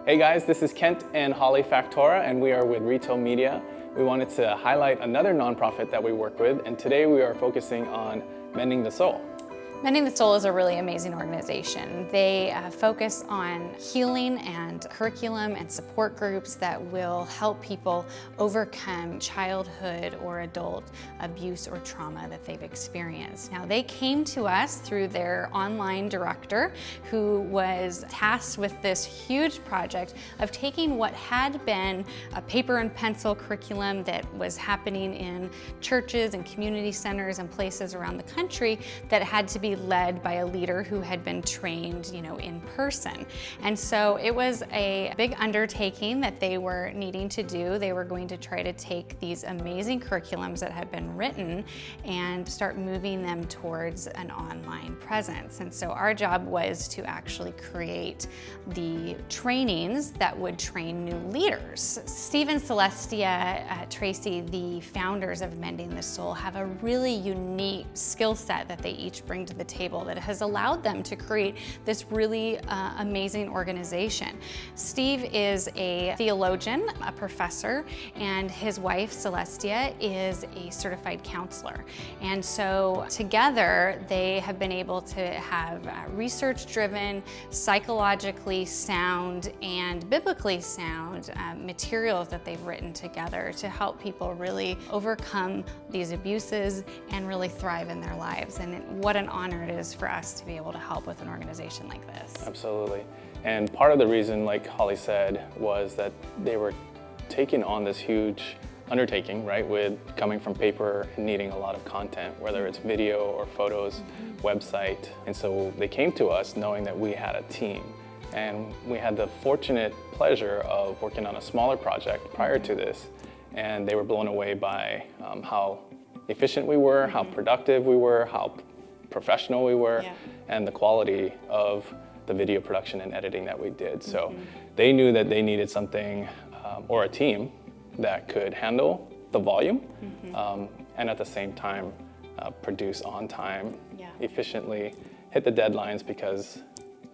Hey guys, this is Kent and Holly Factora, and we are with RETO Media. We wanted to highlight another nonprofit that we work with, and today we are focusing on Mending the Soul. Mending the Soul is a really amazing organization. They focus on healing and curriculum and support groups that will help people overcome childhood or adult abuse or trauma that they've experienced. Now, they came to us through their online director, who was tasked with this huge project of taking what had been a paper and pencil curriculum that was happening in churches and community centers and places around the country that had to be led by a leader who had been trained, in person. And so it was a big undertaking that they were needing to do. They were going to try to take these amazing curriculums that had been written and start moving them towards an online presence. And so our job was to actually create the trainings that would train new leaders. Steve and Celestia Tracy, the founders of Mending the Soul, have a really unique skill set that they each bring to the table that has allowed them to create this really amazing organization. Steve is a theologian, a professor, and his wife Celestia is a certified counselor. And so together they have been able to have research-driven, psychologically sound, and biblically sound materials that they've written together to help people really overcome these abuses and really thrive in their lives. And what an honor it is for us to be able to help with an organization like this. Absolutely. And part of the reason, like Holly said, was that they were taking on this huge undertaking, right, with coming from paper and needing a lot of content, whether it's video or photos, website. And so they came to us knowing that we had a team. And we had the fortunate pleasure of working on a smaller project prior to this. And they were blown away by how efficient we were, how productive we were, how professional we were, and the quality of the video production and editing that we did. So they knew that they needed something or a team that could handle the volume and at the same time produce on time, efficiently, hit the deadlines because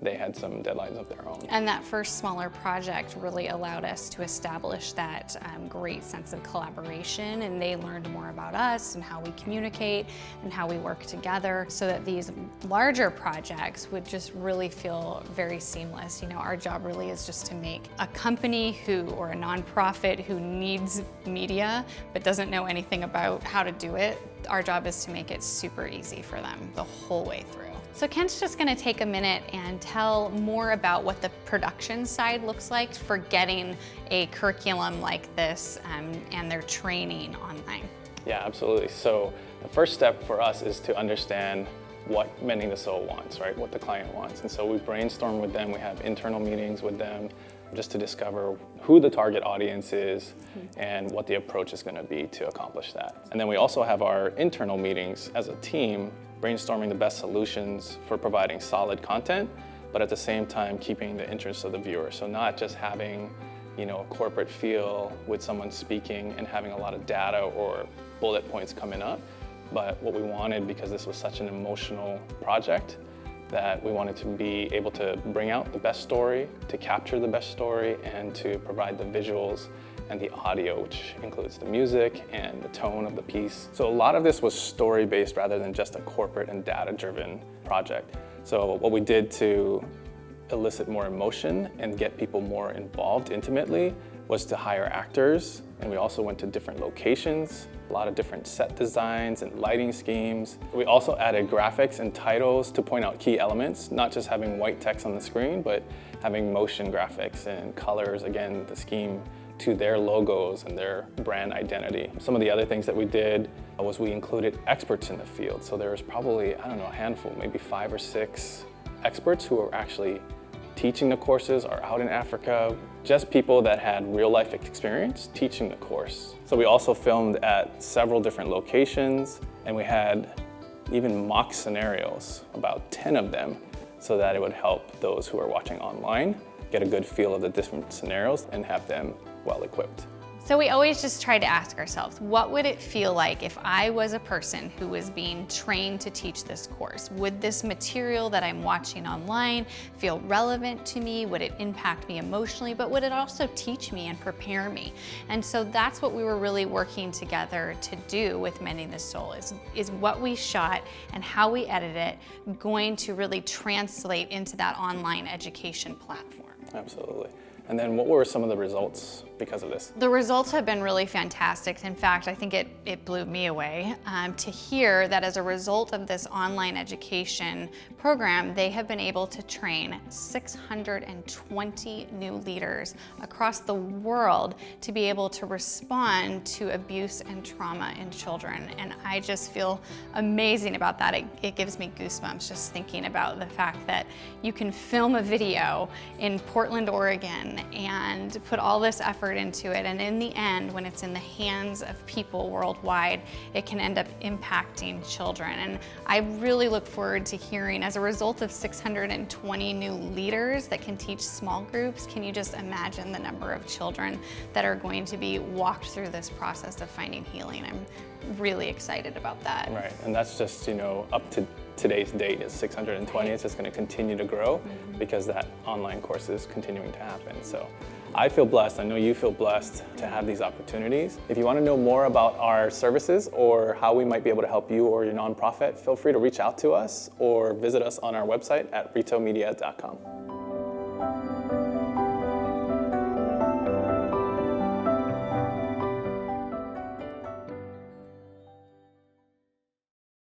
they had some deadlines of their own. And that first smaller project really allowed us to establish that great sense of collaboration, and they learned more about us and how we communicate and how we work together so that these larger projects would just really feel very seamless. Our job really is just to make a company or a nonprofit who needs media but doesn't know anything about how to do it. Our job is to make it super easy for them the whole way through. So Kent's just going to take a minute and tell more about what the production side looks like for getting a curriculum like this and their training online. Yeah, absolutely. So the first step for us is to understand what Mending the Soul wants, right? What the client wants. And so we brainstorm with them. We have internal meetings with them just to discover who the target audience is and what the approach is going to be to accomplish that. And then we also have our internal meetings as a team, brainstorming the best solutions for providing solid content, but at the same time keeping the interest of the viewer. So not just having, a corporate feel with someone speaking and having a lot of data or bullet points coming up, but what we wanted, because this was such an emotional project, that we wanted to be able to bring out the best story, to capture the best story, and to provide the visuals and the audio, which includes the music and the tone of the piece. So a lot of this was story-based rather than just a corporate and data-driven project. So what we did to elicit more emotion and get people more involved intimately was to hire actors, and we also went to different locations, a lot of different set designs and lighting schemes. We also added graphics and titles to point out key elements, not just having white text on the screen, but having motion graphics and colors, again, the scheme to their logos and their brand identity. Some of the other things that we did was we included experts in the field. So there was probably, a handful, maybe 5 or 6 experts who were actually teaching the courses or out in Africa, just people that had real life experience teaching the course. So we also filmed at several different locations, and we had even mock scenarios, about 10 of them, so that it would help those who are watching online get a good feel of the different scenarios and have them well equipped. So we always just try to ask ourselves, what would it feel like if I was a person who was being trained to teach this course? Would this material that I'm watching online feel relevant to me? Would it impact me emotionally? But would it also teach me and prepare me? And so that's what we were really working together to do with Mending the Soul, is what we shot and how we edit it going to really translate into that online education platform. Absolutely. And then what were some of the results because of this? The results have been really fantastic. In fact, I think it blew me away to hear that as a result of this online education program, they have been able to train 620 new leaders across the world to be able to respond to abuse and trauma in children. And I just feel amazing about that. It gives me goosebumps just thinking about the fact that you can film a video in Portland, Oregon, and put all this effort into it, and in the end, when it's in the hands of people worldwide, it can end up impacting children. And I really look forward to hearing, as a result of 620 new leaders that can teach small groups, can you just imagine the number of children that are going to be walked through this process of finding healing? I'm really excited about that. Right, and that's just, up to today's date is 620. It's just going to continue to grow because that online course is continuing to happen. So I feel blessed. I know you feel blessed to have these opportunities. If you want to know more about our services or how we might be able to help you or your nonprofit, feel free to reach out to us or visit us on our website at retomedia.com.